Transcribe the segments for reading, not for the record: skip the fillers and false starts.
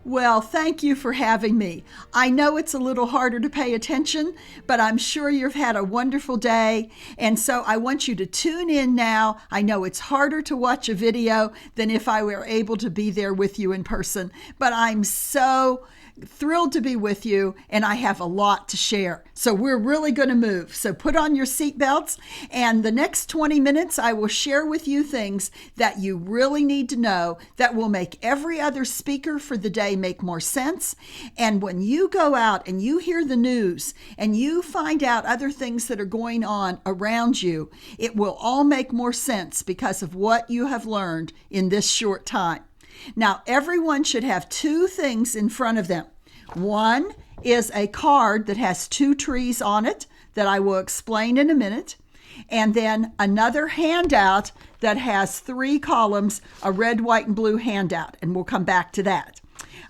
Well, thank you for having me. I know it's a little harder to pay attention, but I'm sure you've had a wonderful day. And so I want you to tune in now. I know it's harder to watch a video than if I were able to be there with you in person, but I'm so thrilled to be with you, and I have a lot to share. So we're really going to move. So put on your seatbelts, and the next 20 minutes, I will share with you things that you really need to know that will make every other speaker for the day make more sense. And when you go out and you hear the news and you find out other things that are going on around you, it will all make more sense because of what you have learned in this short time. Now, everyone should have two things in front of them. One is a card that has two trees on it that I will explain in a minute. And then another handout that has three columns, a red, white, and blue handout. And we'll come back to that.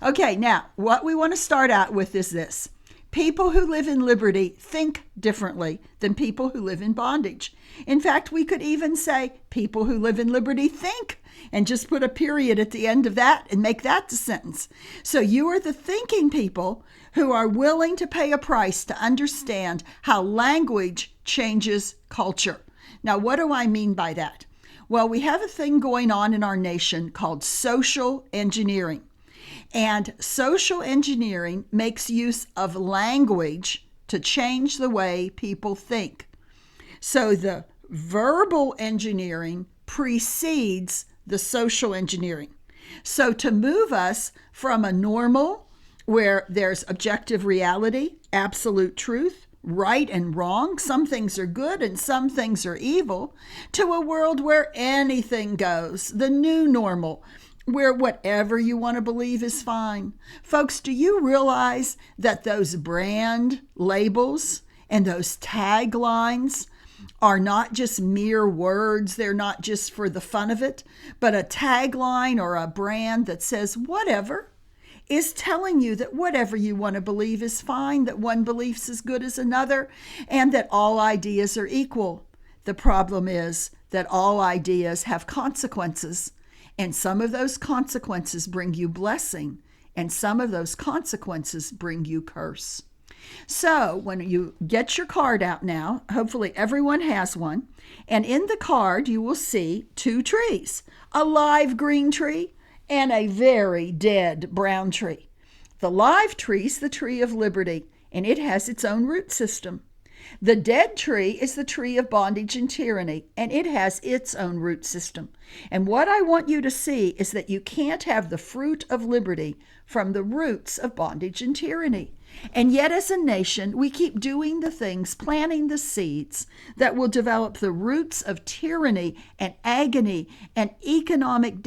Okay, now, what we want to start out with is this. People who live in liberty think differently than people who live in bondage. In fact, we could even say people who live in liberty think, and just put a period at the end of that and make that the sentence. So you are the thinking people who are willing to pay a price to understand how language changes culture. Now, what do I mean by that? Well, we have a thing going on in our nation called social engineering. And social engineering makes use of language to change the way people think. So the verbal engineering precedes the social engineering. So to move us from a normal where there's objective reality, absolute truth, right and wrong, some things are good and some things are evil, to a world where anything goes, the new normal, where whatever you want to believe is fine. Folks, do you realize that those brand labels and those taglines are not just mere words? They're not just for the fun of it, but a tagline or a brand that says whatever is telling you that whatever you want to believe is fine, that one belief's as good as another, and that all ideas are equal. The problem is that all ideas have consequences. And some of those consequences bring you blessing, and some of those consequences bring you curse. So when you get your card out now, hopefully everyone has one, and in the card you will see two trees, a live green tree and a very dead brown tree. The live tree is the tree of liberty, and it has its own root system. The dead tree is the tree of bondage and tyranny, and it has its own root system. And what I want you to see is that you can't have the fruit of liberty from the roots of bondage and tyranny. And yet as a nation, we keep doing the things, planting the seeds that will develop the roots of tyranny and agony and economic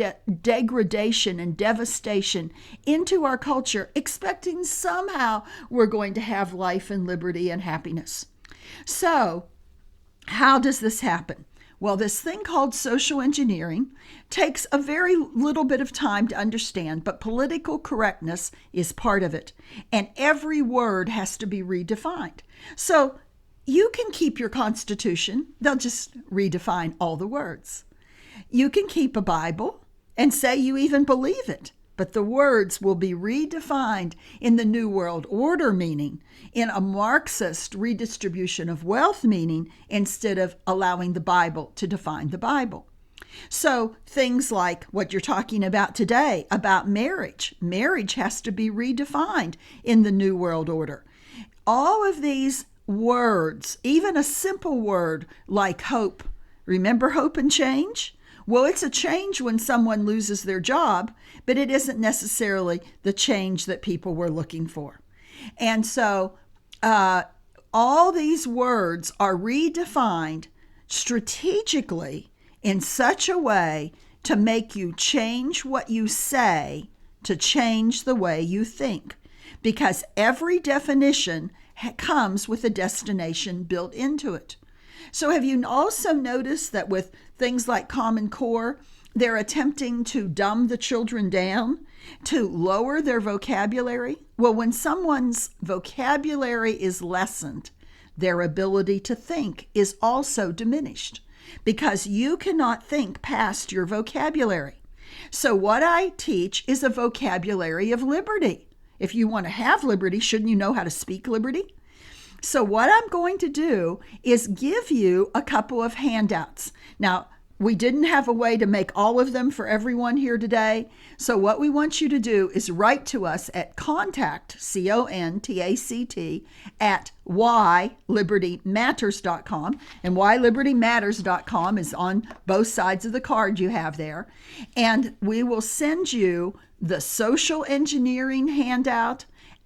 degradation and devastation into our culture, expecting somehow we're going to have life and liberty and happiness. So, how does this happen? Well, this thing called social engineering takes a very little bit of time to understand, but political correctness is part of it. And every word has to be redefined. So you can keep your Constitution. They'll just redefine all the words. You can keep a Bible and say you even believe it, but the words will be redefined in the New World Order meaning, in a Marxist redistribution of wealth meaning, instead of allowing the Bible to define the Bible. So things like what you're talking about today about marriage. Marriage has to be redefined in the New World Order. All of these words, even a simple word like hope. Remember hope and change? Well, it's a change when someone loses their job, but it isn't necessarily the change that people were looking for. And so all these words are redefined strategically in such a way to make you change what you say to change the way you think, because every definition comes with a destination built into it. So have you also noticed that with things like Common Core, they're attempting to dumb the children down, to lower their vocabulary? Well, when someone's vocabulary is lessened, their ability to think is also diminished, because you cannot think past your vocabulary. So what I teach is a vocabulary of liberty. If you want to have liberty, shouldn't you know how to speak liberty? So what I'm going to do is give you a couple of handouts. Now, we didn't have a way to make all of them for everyone here today. So what we want you to do is write to us at contact, CONTACT, at whylibertymatters.com. And whylibertymatters.com is on both sides of the card you have there. And we will send you the social engineering handout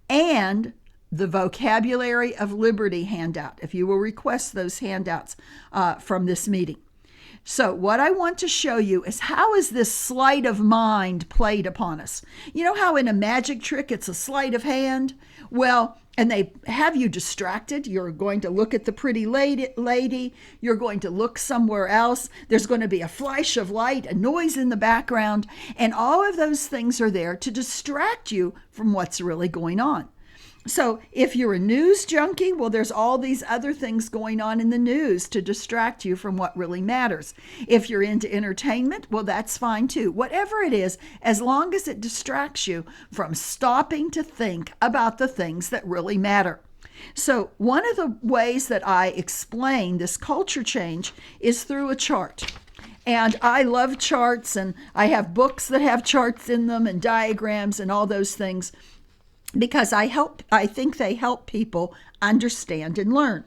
and the vocabulary of liberty handout, if you will request those handouts from this meeting. So what I want to show you is how is this sleight of mind played upon us? You know how in a magic trick it's a sleight of hand? Well, and they have you distracted. You're going to look at the pretty lady. You're going to look somewhere else. There's going to be a flash of light, a noise in the background, and all of those things are there to distract you from what's really going on. So if you're a news junkie, well, there's all these other things going on in the news to distract you from what really matters. If you're into entertainment, well, that's fine too. Whatever it is, as long as it distracts you from stopping to think about the things that really matter. So one of the ways that I explain this culture change is through a chart. And I love charts, and I have books that have charts in them and diagrams and all those things, because I think they help people understand and learn.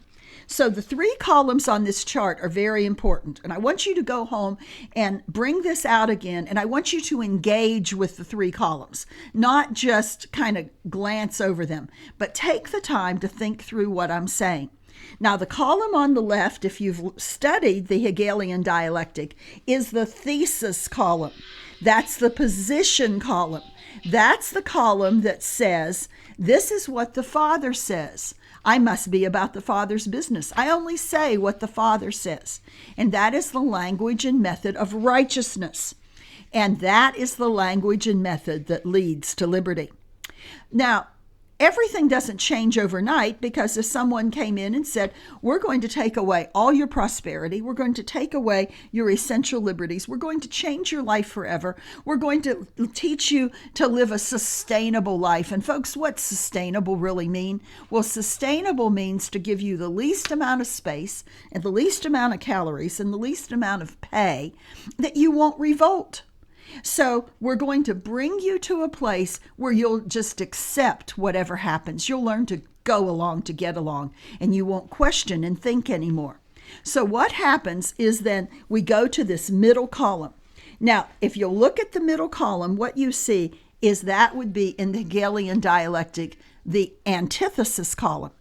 So the 3 columns on this chart are very important. And I want you to go home and bring this out again. And I want you to engage with the 3 columns, not just kind of glance over them, but take the time to think through what I'm saying. Now, the column on the left, if you've studied the Hegelian dialectic, is the thesis column. That's the position column. That's the column that says, this is what the Father says. I must be about the Father's business. I only say what the Father says. And that is the language and method of righteousness. And that is the language and method that leads to liberty. Now, everything doesn't change overnight, because if someone came in and said, we're going to take away all your prosperity, we're going to take away your essential liberties, we're going to change your life forever, we're going to teach you to live a sustainable life. And folks, what's sustainable really mean? Well, sustainable means to give you the least amount of space and the least amount of calories and the least amount of pay that you won't revolt. So we're going to bring you to a place where you'll just accept whatever happens. You'll learn to go along to get along, and you won't question and think anymore. So what happens is then we go to this middle column. Now, if you'll look at the middle column, what you see is that would be in the Hegelian dialectic, the antithesis column.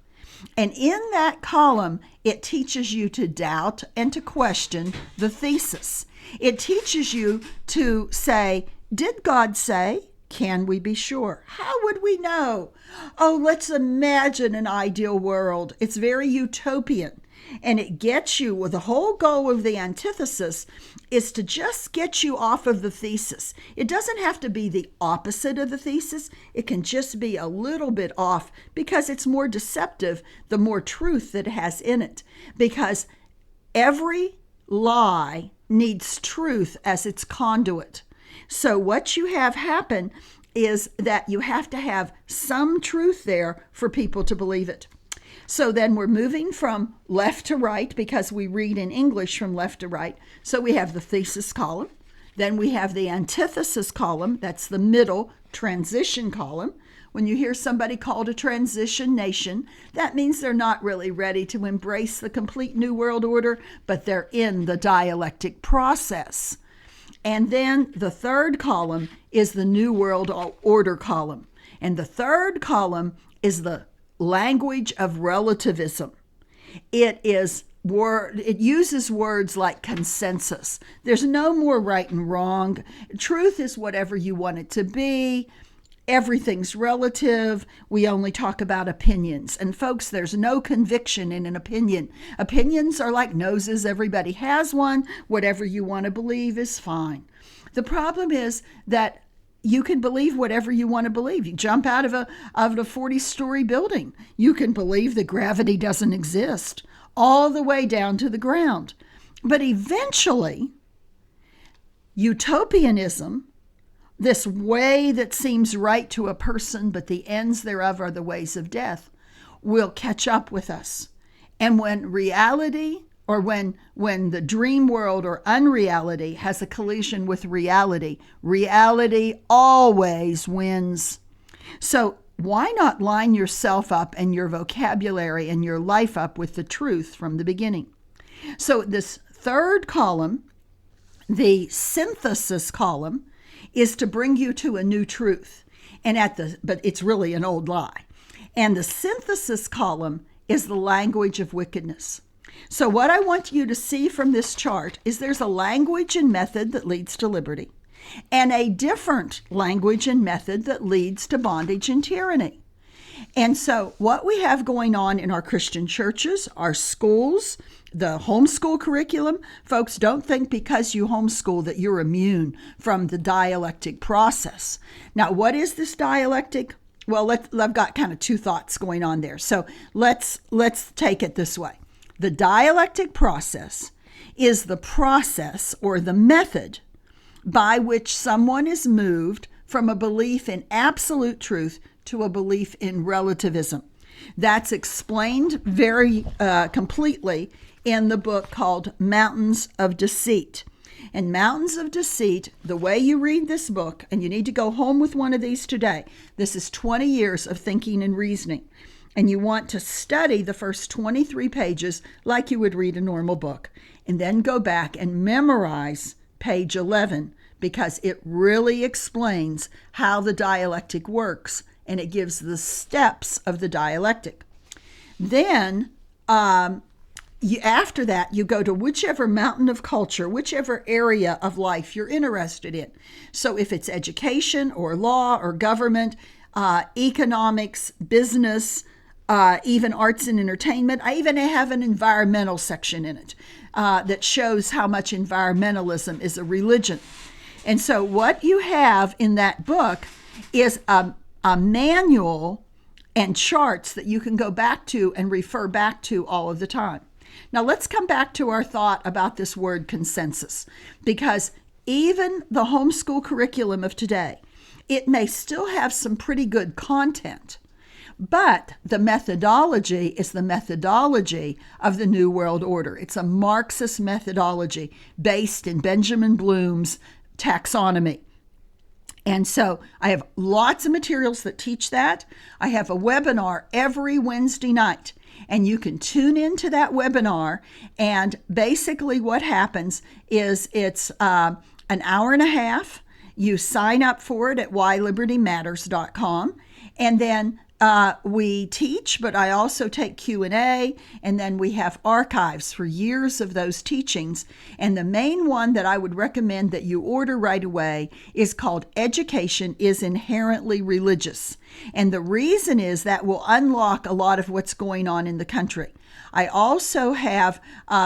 And in that column, it teaches you to doubt and to question the thesis. It teaches you to say, did God say? Can we be sure? How would we know? Oh, let's imagine an ideal world. It's very utopian. And it gets you, well, the whole goal of the antithesis is to just get you off of the thesis. It doesn't have to be the opposite of the thesis. It can just be a little bit off, because it's more deceptive the more truth that it has in it. Because every lie needs truth as its conduit. So what you have happen is that you have to have some truth there for people to believe it. So then we're moving from left to right, because we read in English from left to right. So we have the thesis column. Then we have the antithesis column. That's the middle transition column. When you hear somebody called a transition nation, that means they're not really ready to embrace the complete New World Order, but they're in the dialectic process. And then the third column is the New World Order column. And the third column is the language of relativism. It uses words like consensus. There's no more right and wrong. Truth is whatever you want it to be. Everything's relative. We only talk about opinions. And folks, there's no conviction in an opinion. Opinions are like noses. Everybody has one. Whatever you want to believe is fine. The problem is that you can believe whatever you want to believe. You jump out of a 40-story building. You can believe that gravity doesn't exist all the way down to the ground. But eventually, utopianism This way that seems right to a person, but the ends thereof are the ways of death, will catch up with us. And when reality, or when the dream world or unreality has a collision with reality, reality always wins. So why not line yourself up and your vocabulary and your life up with the truth from the beginning? So this third column, the synthesis column, is to bring you to a new truth. But it's really an old lie. And the synthesis column is the language of wickedness. So what I want you to see from this chart is there's a language and method that leads to liberty, and a different language and method that leads to bondage and tyranny. And so what we have going on in our Christian churches, our schools, the homeschool curriculum, folks, don't think because you homeschool that you're immune from the dialectic process. Now, what is this dialectic? Well, I've got kind of two thoughts going on there. So let's take it this way. The dialectic process is the process or the method by which someone is moved from a belief in absolute truth to a belief in relativism. That's explained very completely in the book called Mountains of Deceit. And Mountains of Deceit, the way you read this book, and you need to go home with one of these today. This is 20 years of thinking and reasoning. And you want to study the first 23 pages like you would read a normal book. And then go back and memorize page 11, because it really explains how the dialectic works, and it gives the steps of the dialectic. Then, after that, you go to whichever mountain of culture, whichever area of life you're interested in. So if it's education or law or government, economics, business, even arts and entertainment. I even have an environmental section in it that shows how much environmentalism is a religion. And so what you have in that book is a manual and charts that you can go back to and refer back to all of the time. Now let's come back to our thought about this word consensus, because even the homeschool curriculum of today, it may still have some pretty good content, but the methodology is the methodology of the New World Order. It's a Marxist methodology based in Benjamin Bloom's taxonomy. And so I have lots of materials that teach that. I have a webinar every Wednesday night, and you can tune into that webinar. And basically what happens is it's an hour and a half. You sign up for it at whylibertymatters.com. And then we teach, but I also take Q&A, and then we have archives for years of those teachings. And the main one that I would recommend that you order right away is called Education is Inherently Religious. And the reason is that will unlock a lot of what's going on in the country. I also have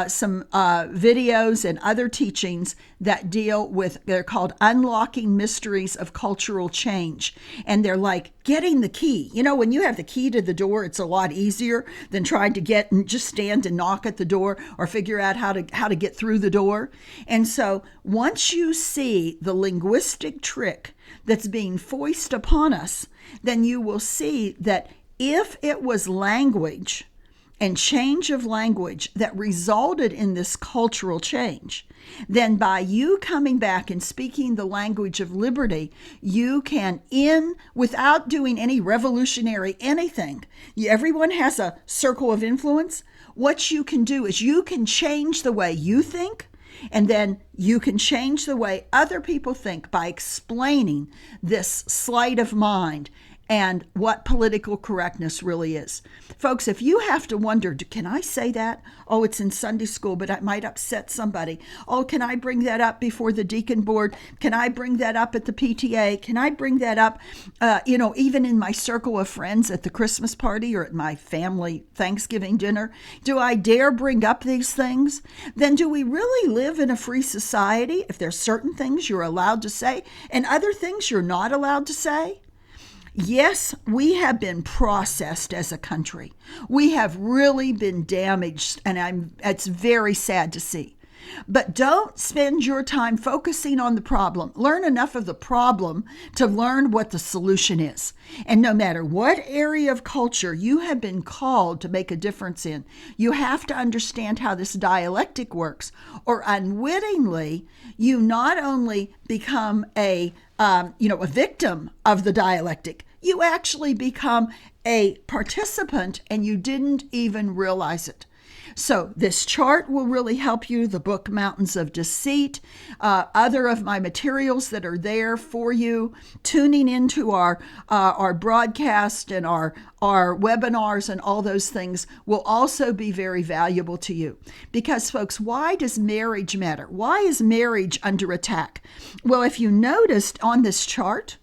some videos and other teachings that deal with, they're called Unlocking Mysteries of Cultural Change. And they're like getting the key. You know, when you have the key to the door, it's a lot easier than trying to get and just stand and knock at the door or figure out how to get through the door. And so once you see the linguistic trick that's being foisted upon us, then you will see that if it was language and change of language that resulted in this cultural change, then by you coming back and speaking the language of liberty, you can, without doing any revolutionary anything, everyone has a circle of influence. What you can do is you can change the way you think, and then you can change the way other people think by explaining this sleight of mind and what political correctness really is. Folks, if you have to wonder, can I say that? Oh, it's in Sunday school, but it might upset somebody. Oh, can I bring that up before the deacon board? Can I bring that up at the PTA? Can I bring that up, even in my circle of friends at the Christmas party or at my family Thanksgiving dinner? Do I dare bring up these things? Then do we really live in a free society if there's certain things you're allowed to say and other things you're not allowed to say? Yes, we have been processed as a country. We have really been damaged, and it's very sad to see. But don't spend your time focusing on the problem. Learn enough of the problem to learn what the solution is. And no matter what area of culture you have been called to make a difference in, you have to understand how this dialectic works, or unwittingly, you not only become a victim of the dialectic, you actually become a participant and you didn't even realize it. So this chart will really help you. The book Mountains of Deceit, other of my materials that are there for you, tuning into our broadcast and our webinars and all those things will also be very valuable to you. Because folks, why does marriage matter? Why is marriage under attack? Well, if you noticed on this chart,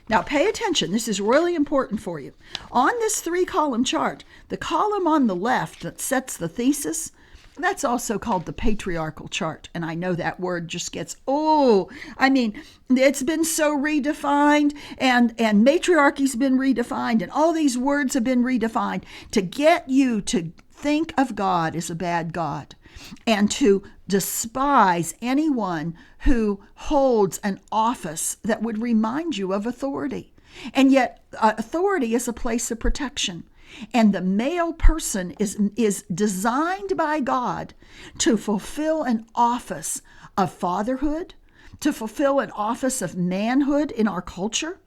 now pay attention, this is really important for you. On this 3-column chart, the column on the left that sets the thesis, that's also called the Patriarchal Chart. And I know that word just gets, it's been so redefined and matriarchy's been redefined and all these words have been redefined to get you to think of God as a bad God and to despise anyone who holds an office that would remind you of authority. And yet authority is a place of protection. And the male person is designed by God to fulfill an office of fatherhood, to fulfill an office of manhood in our culture,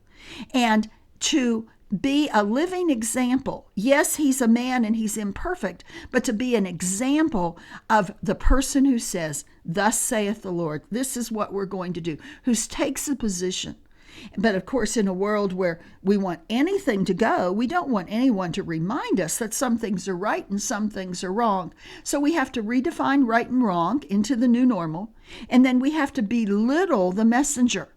and to be a living example. Yes, he's a man and he's imperfect, but to be an example of the person who says, "Thus saith the Lord," this is what we're going to do, who takes a position. But of course, in a world where we want anything to go, we don't want anyone to remind us that some things are right and some things are wrong. So we have to redefine right and wrong into the new normal, and then we have to belittle the messenger.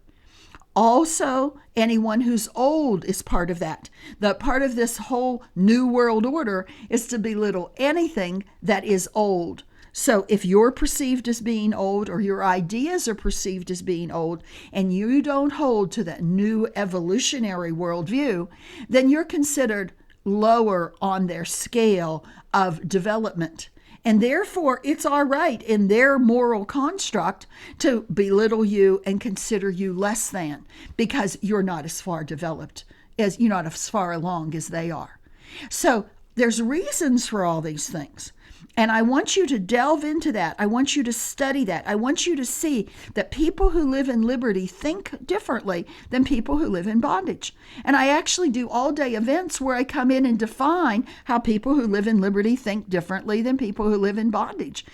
Also, anyone who's old is part of that. The part of this whole new world order is to belittle anything that is old. So if you're perceived as being old or your ideas are perceived as being old and you don't hold to that new evolutionary worldview, then you're considered lower on their scale of development. And therefore, it's all right in their moral construct to belittle you and consider you less than because you're not as far developed, as you're not as far along as they are. So there's reasons for all these things. And I want you to delve into that. I want you to study that. I want you to see that people who live in liberty think differently than people who live in bondage. And I actually do all-day events where I come in and define how people who live in liberty think differently than people who live in bondage.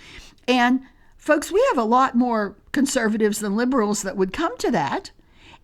And folks, we have a lot more conservatives than liberals that would come to that.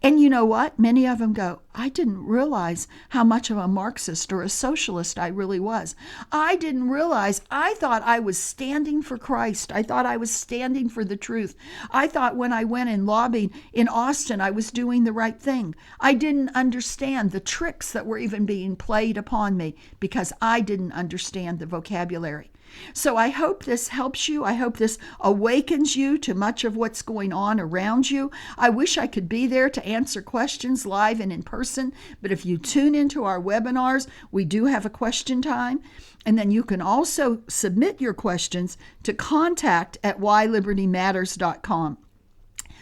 And you know what? Many of them go, "I didn't realize how much of a Marxist or a socialist I really was. I didn't realize. I thought I was standing for Christ. I thought I was standing for the truth. I thought when I went and lobbied in Austin, I was doing the right thing. I didn't understand the tricks that were even being played upon me because I didn't understand the vocabulary." So I hope this helps you. I hope this awakens you to much of what's going on around you. I wish I could be there to answer questions live and in person, but if you tune into our webinars, we do have a question time. And then you can also submit your questions to contact@whylibertymatters.com.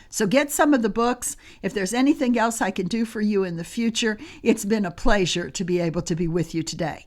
So get some of the books. If there's anything else I can do for you in the future, it's been a pleasure to be able to be with you today.